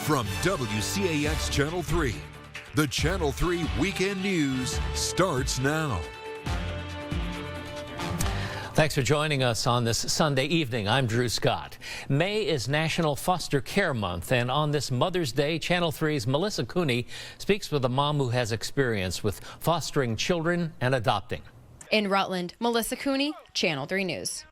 From WCAX Channel 3, the Channel 3 Weekend News starts now. Thanks for joining us on this Sunday evening. I'm Drew Scott. May is National Foster Care Month, and on this Mother's Day, Channel 3's Melissa Cooney speaks with a mom who has experience with fostering children and adopting. In Rutland, Melissa Cooney, Channel 3 News.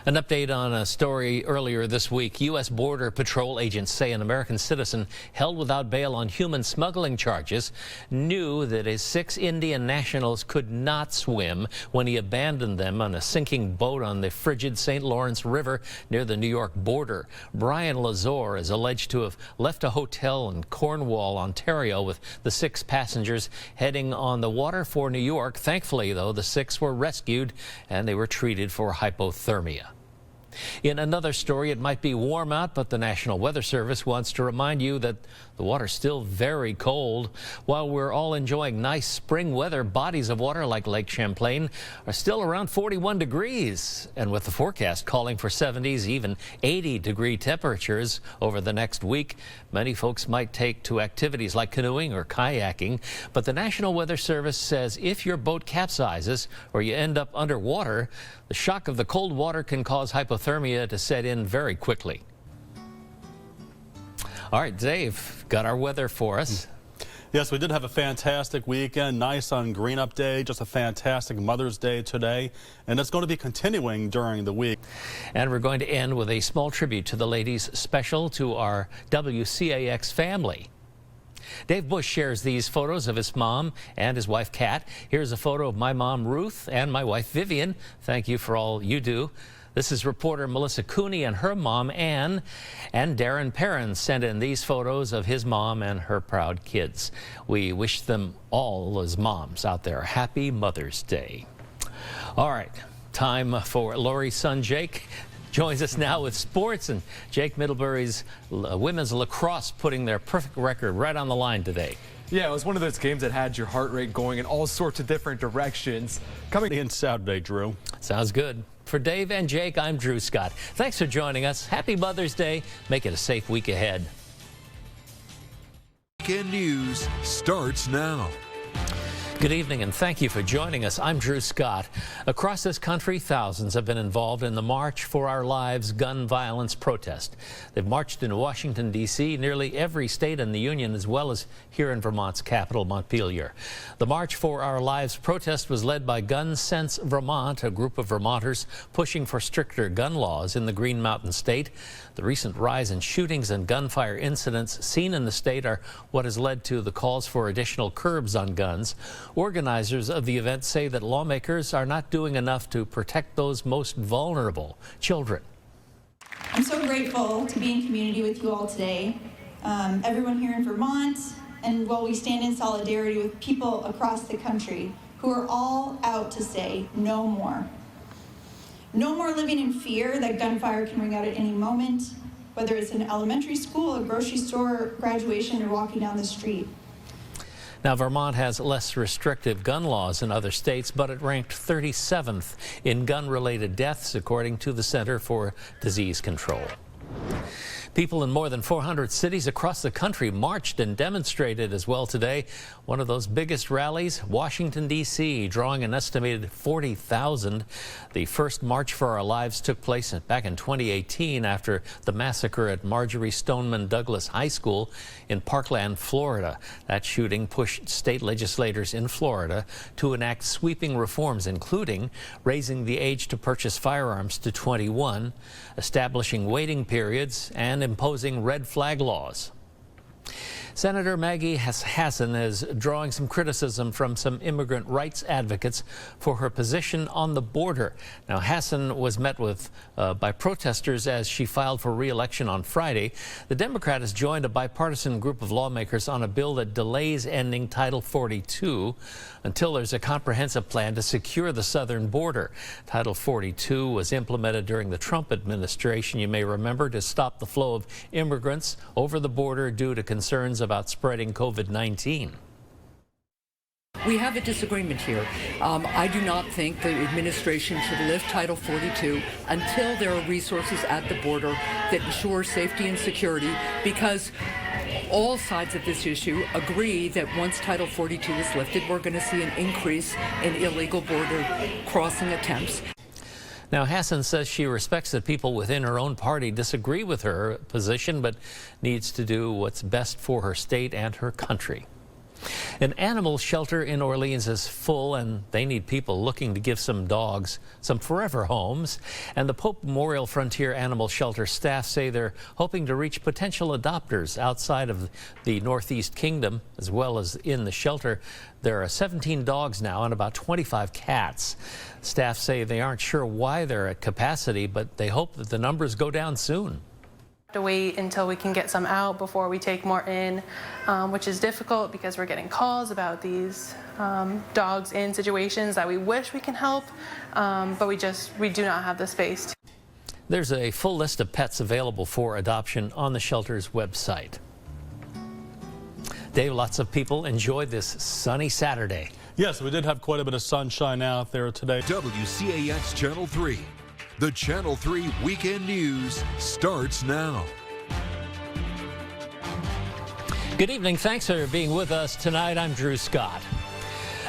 An update on a story earlier this week. U.S. Border Patrol agents say an American citizen held without bail on human smuggling charges knew that his 6 Indian nationals could not swim when he abandoned them on a sinking boat on the frigid St. Lawrence River near the New York border. Brian Lazor is alleged to have left a hotel in Cornwall, Ontario, with the 6 passengers heading on the water for New York. Thankfully, though, the 6 were rescued and they were treated for hypothermia. In another story, it might be warm out, but the National Weather Service wants to remind you that the water's still very cold. While we're all enjoying nice spring weather, bodies of water like Lake Champlain are still around 41 degrees. And with the forecast calling for 70s, even 80-degree temperatures over the next week, many folks might take to activities like canoeing or kayaking. But the National Weather Service says if your boat capsizes or you end up underwater, the shock of the cold water can cause hypothermia to set in very quickly. All right, Dave, got our weather for us. Yes, we did have a fantastic weekend. Nice on Green Up Day, just a fantastic Mother's Day today, and it's going to be continuing during the week. And we're going to end with a small tribute to the ladies special to our WCAX family. Dave Bush shares these photos of his mom and his wife, Kat. Here's a photo of my mom, Ruth, and my wife, Vivian. Thank you for all you do. This is reporter Melissa Cooney and her mom, Ann, and Darren Perrin sent in these photos of his mom and her proud kids. We wish them all as moms out there happy Mother's Day. All right, time for Lori's son, Jake. Joins us now with sports, and Jake Middlebury's women's lacrosse putting their perfect record right on the line today. Yeah, it was one of those games that had your heart rate going in all sorts of different directions. Coming in Saturday, Drew. Sounds good. For Dave and Jake, I'm Drew Scott. Thanks for joining us. Happy Mother's Day. Make it a safe week ahead. Weekend News starts now. Good evening, and thank you for joining us. I'm Drew Scott. Across this country, thousands have been involved in the March for Our Lives gun violence protest. They've marched in Washington, D.C., nearly every state in the Union, as well as here in Vermont's capital, Montpelier. The March for Our Lives protest was led by Gun Sense Vermont, a group of Vermonters pushing for stricter gun laws in the Green Mountain State. The recent rise in shootings and gunfire incidents seen in the state are what has led to the calls for additional curbs on guns. Organizers of the event say that lawmakers are not doing enough to protect those most vulnerable, children. I'm so grateful to be in community with you all today, everyone here in Vermont, and while we stand in solidarity with people across the country who are all out to say no more. No more living in fear that gunfire can ring out at any moment, whether it's in elementary school, a grocery store, graduation, or walking down the street. Now, Vermont has less restrictive gun laws than other states, but it ranked 37th in gun-related deaths, according to the Center for Disease Control. People in more than 400 cities across the country marched and demonstrated as well today. One of those biggest rallies, Washington, D.C., drawing an estimated 40,000. The first March for Our Lives took place back in 2018 after the massacre at Marjorie Stoneman Douglas High School in Parkland, Florida. That shooting pushed state legislators in Florida to enact sweeping reforms, including raising the age to purchase firearms to 21, establishing waiting periods, and imposing red flag laws. Senator Maggie Hassan is drawing some criticism from some immigrant rights advocates for her position on the border. Now, Hassan was met with by protesters as she filed for re-election on Friday. The Democrat has joined a bipartisan group of lawmakers on a bill that delays ending Title 42 until there's a comprehensive plan to secure the southern border. Title 42 was implemented during the Trump administration, you may remember, to stop the flow of immigrants over the border due to concerns about spreading COVID-19. We have a disagreement here. I do not think the administration should lift Title 42 until there are resources at the border that ensure safety and security, because all sides of this issue agree that once Title 42 is lifted, we're going to see an increase in illegal border crossing attempts. Now, Hassan says she respects that people within her own party disagree with her position, but needs to do what's best for her state and her country. An animal shelter in Orleans is full, and they need people looking to give some dogs some forever homes. And the Pope Memorial Frontier Animal Shelter staff say they're hoping to reach potential adopters outside of the Northeast Kingdom, as well as in the shelter. There are 17 dogs now and about 25 cats. Staff say they aren't sure why they're at capacity, but they hope that the numbers go down soon. To wait until we can get some out before we take more in, which is difficult because we're getting calls about these dogs in situations that we wish we can help, but we do not have the space. There's a full list of pets available for adoption on the shelter's website. Dave, lots of people enjoyed this sunny Saturday. Yes, we did have quite a bit of sunshine out there today. WCAX Channel 3. The Channel 3 Weekend News starts now. Good evening. Thanks for being with us tonight. I'm Drew Scott.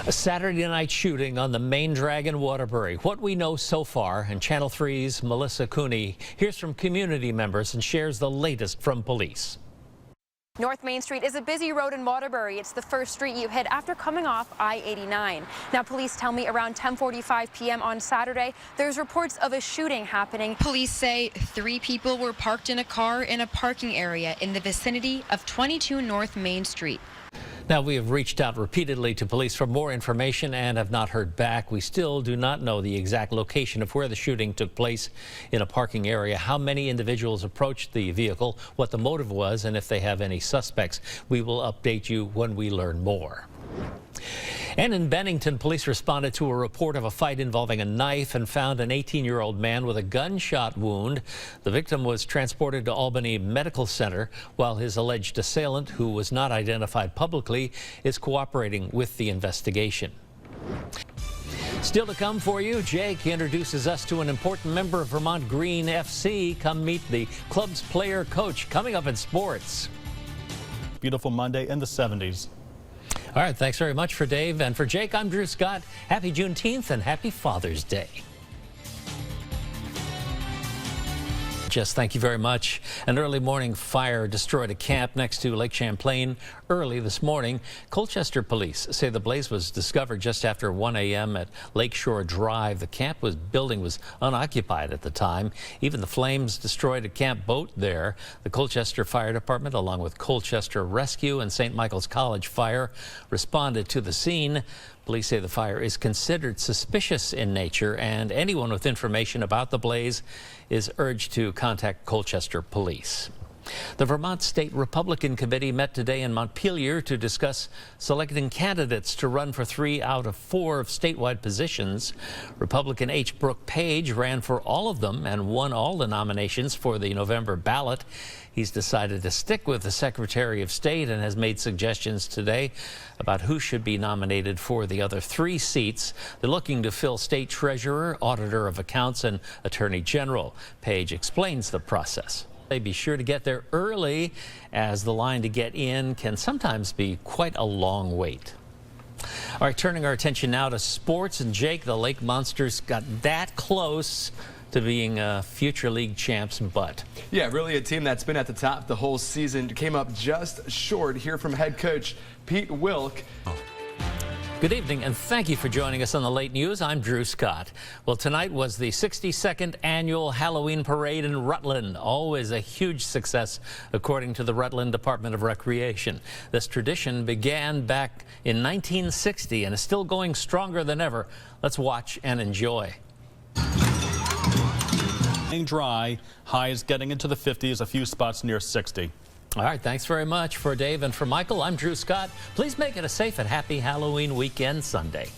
A Saturday night shooting on the main drag in Waterbury. What we know so far, and Channel 3's Melissa Cooney hears from community members and shares the latest from police. North Main Street is a busy road in Waterbury. It's the first street you hit after coming off I-89. Now, police tell me around 10:45 p.m. on Saturday, there's reports of a shooting happening. Police say 3 people were parked in a car in a parking area in the vicinity of 22 North Main Street. Now, we have reached out repeatedly to police for more information and have not heard back. We still do not know the exact location of where the shooting took place in a parking area, how many individuals approached the vehicle, what the motive was, and if they have any suspects. We will update you when we learn more. And in Bennington, police responded to a report of a fight involving a knife and found an 18-year-old man with a gunshot wound. The victim was transported to Albany Medical Center, while his alleged assailant, who was not identified publicly, is cooperating with the investigation. Still to come for you, Jake introduces us to an important member of Vermont Green FC. Come meet the club's player coach, coming up in sports. Beautiful Monday in the 70s. All right, thanks very much for Dave. And for Jake, I'm Drew Scott. Happy Juneteenth and happy Father's Day. Jess, thank you very much. An early morning fire destroyed a camp next to Lake Champlain early this morning. Colchester police say the blaze was discovered just after 1 a.m. at Lakeshore Drive. The building was unoccupied at the time. Even the flames destroyed a camp boat there. The Colchester Fire Department, along with Colchester Rescue and St. Michael's College Fire, responded to the scene. Police say the fire is considered suspicious in nature, and anyone with information about the blaze is urged to contact Colchester Police. The Vermont State Republican Committee met today in Montpelier to discuss selecting candidates to run for 3 out of 4 of statewide positions. Republican H. Brooke Page ran for all of them and won all the nominations for the November ballot. He's decided to stick with the Secretary of State and has made suggestions today about who should be nominated for the other 3 seats. They're looking to fill State Treasurer, Auditor of Accounts, and Attorney General. Page explains the process. Be sure to get there early, as the line to get in can sometimes be quite a long wait. All right, turning our attention now to sports. And Jake, the Lake Monsters got that close to being future league champs, but yeah, really a team that's been at the top the whole season came up just short. Here from head coach Pete Wilk. Good evening, and thank you for joining us on the Late News. I'm Drew Scott. Well, tonight was the 62nd annual Halloween parade in Rutland. Always a huge success, according to the Rutland Department of Recreation. This tradition began back in 1960 and is still going stronger than ever. Let's watch and enjoy. Dry, highs getting into the 50s, a few spots near 60. All right, thanks very much. For Dave and for Michael, I'm Drew Scott. Please make it a safe and happy Halloween weekend Sunday.